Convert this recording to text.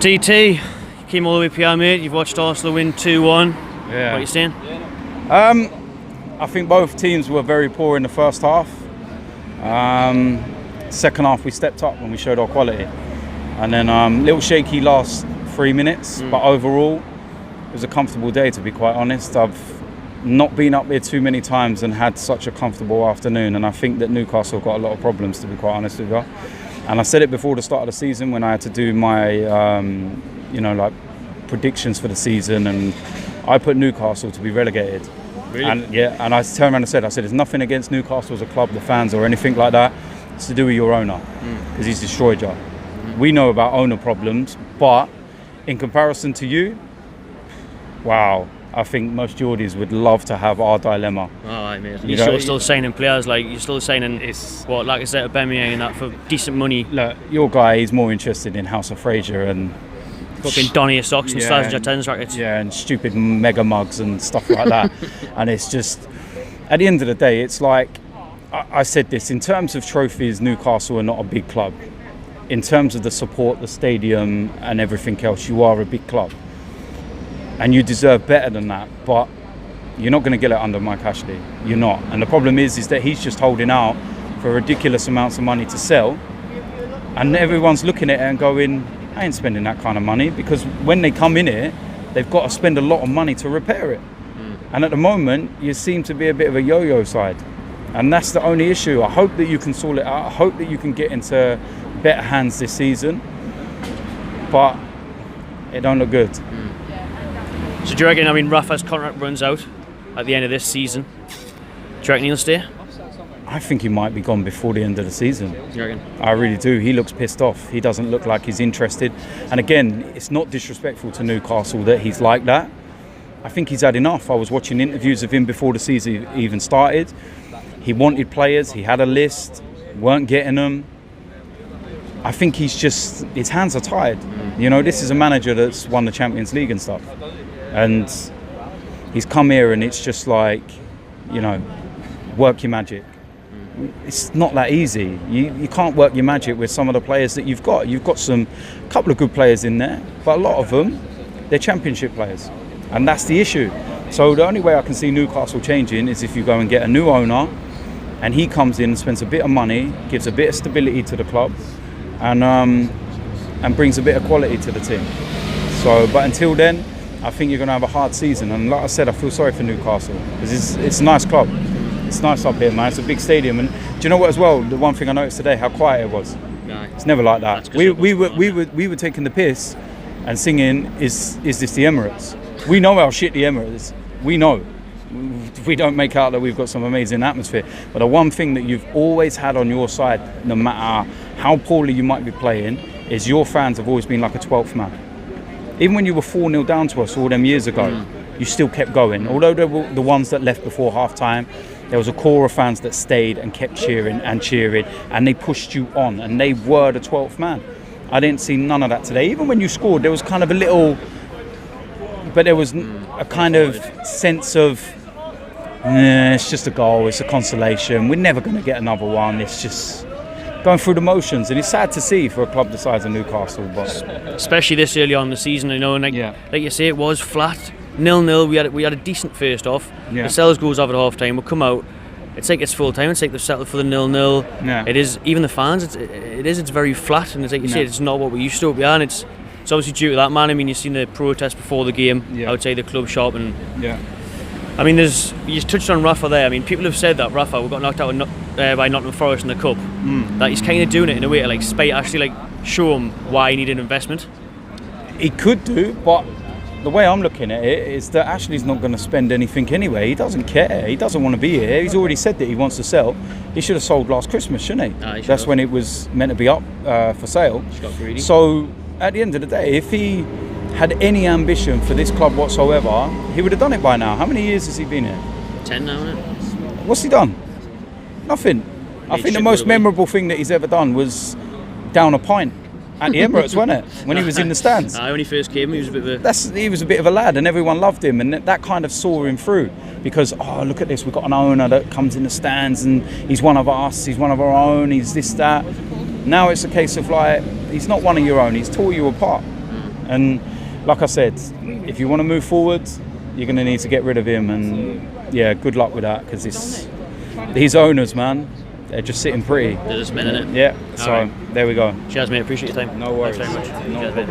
TT, you came all the way PR, mate. You've watched Arsenal win 2-1. Yeah. What are you saying? I think both teams were very poor in the first half. Second half we stepped up and we showed our quality. And then a little shaky last 3 minutes, but overall it was a comfortable day, to be quite honest. I've not been up here too many times and had such a comfortable afternoon, and I think that Newcastle got a lot of problems, to be quite honest with you. And I said it before the start of the season when I had to do my predictions for the season, and I put Newcastle to be relegated. Really? And I turned around and said it's nothing against Newcastle as a club, the fans or anything like that. It's to do with your owner, because he's destroyed you. We know about owner problems, but in comparison to you, wow, I think most Geordies would love to have our dilemma. Oh, I mean, you're still signing players, like you're still signing like I said, Aubameyang and that for decent money. Look, your guy is more interested in House of Fraser and fucking Donny socks and stars and tennis rackets. Yeah, and stupid mega mugs and stuff like that. And it's just, at the end of the day, it's like, I said this, in terms of trophies, Newcastle are not a big club. In terms of the support, the stadium and everything else, you are a big club. And you deserve better than that, but you're not going to get it under Mike Ashley. You're not. And the problem is that he's just holding out for ridiculous amounts of money to sell. And everyone's looking at it and going, I ain't spending that kind of money, because when they come in here, they've got to spend a lot of money to repair it. And at the moment, you seem to be a bit of a yo-yo side. And that's the only issue. I hope that you can sort it out. I hope that you can get into better hands this season. But it don't look good. So do you reckon, Rafa's contract runs out at the end of this season? Do you reckon he'll stay? I think he might be gone before the end of the season. You reckon? I really do. He looks pissed off. He doesn't look like he's interested. And again, it's not disrespectful to Newcastle that he's like that. I think he's had enough. I was watching interviews of him before the season even started. He wanted players. He had a list. Weren't getting them. I think his hands are tired. You know, this is a manager that's won the Champions League and stuff. And he's come here and it's just like, work your magic. It's not that easy. You can't work your magic with some of the players that you've got. You've got a couple of good players in there, but a lot of them, they're championship players. And that's the issue. So the only way I can see Newcastle changing is if you go and get a new owner and he comes in and spends a bit of money, gives a bit of stability to the club and brings a bit of quality to the team. So, but until then, I think you're going to have a hard season. And like I said, I feel sorry for Newcastle because it's a nice club. It's nice up here, man. It's a big stadium. And do you know what as well? The one thing I noticed today, how quiet it was. No. It's never like that. We were taking the piss and singing, is this the Emirates? We know how shit the Emirates is. We know. We don't make out that we've got some amazing atmosphere. But the one thing that you've always had on your side, no matter how poorly you might be playing, is your fans have always been like a 12th man. Even when you were 4-0 down to us all them years ago, you still kept going. Although they were the ones that left before half-time, there was a core of fans that stayed and kept cheering, and they pushed you on, and they were the 12th man. I didn't see none of that today. Even when you scored, there was kind of a little... But there was a kind of sense of, it's just a goal, it's a consolation. We're never going to get another one. It's just going through the motions, and it's sad to see for a club the size of Newcastle. But especially this early on in the season, and like you say, it was flat, 0-0. We had a decent first half. Yeah. The Cells goes off at half time. We'll come out. It's like it's full time. It's like they've settled for the 0-0. Yeah. It is, even the fans. It's very flat, and it's like you say, it's not what we used to be on. It's obviously due to that, man. I mean, you've seen the protest before the game outside the club shop, and I mean, you touched on Rafa there. I mean, people have said that Rafa got knocked out by Nottingham Forest in the cup. That he's kind of doing it in a way to like spite Ashley, like show him why he needed investment. He could do, but the way I'm looking at it is that Ashley's not going to spend anything anyway. He doesn't care. He doesn't want to be here. He's already said that he wants to sell. He should have sold last Christmas, shouldn't he? That's when it was meant to be up for sale. Just got greedy. So at the end of the day, if he had any ambition for this club whatsoever, he would have done it by now. How many years has he been here? 10 now, isn't it? What's he done? Nothing. I think the most memorable thing that he's ever done was down a pint at the Emirates, wasn't it? When he was in the stands. When he first came, he was a bit of a... He was a bit of a lad, and everyone loved him, and that kind of saw him through. Because, look at this, we've got an owner that comes in the stands, and he's one of us, he's one of our own, he's this, that. Now it's a case of like, he's not one of your own, he's tore you apart. And like I said, if you want to move forward, you're going to need to get rid of him. And yeah, good luck with that, because these owners, man, they're just sitting pretty. They're just men, innit? Yeah. So there we go. Cheers, mate. Appreciate your time. No worries. Thanks very much. No Cheers, mate.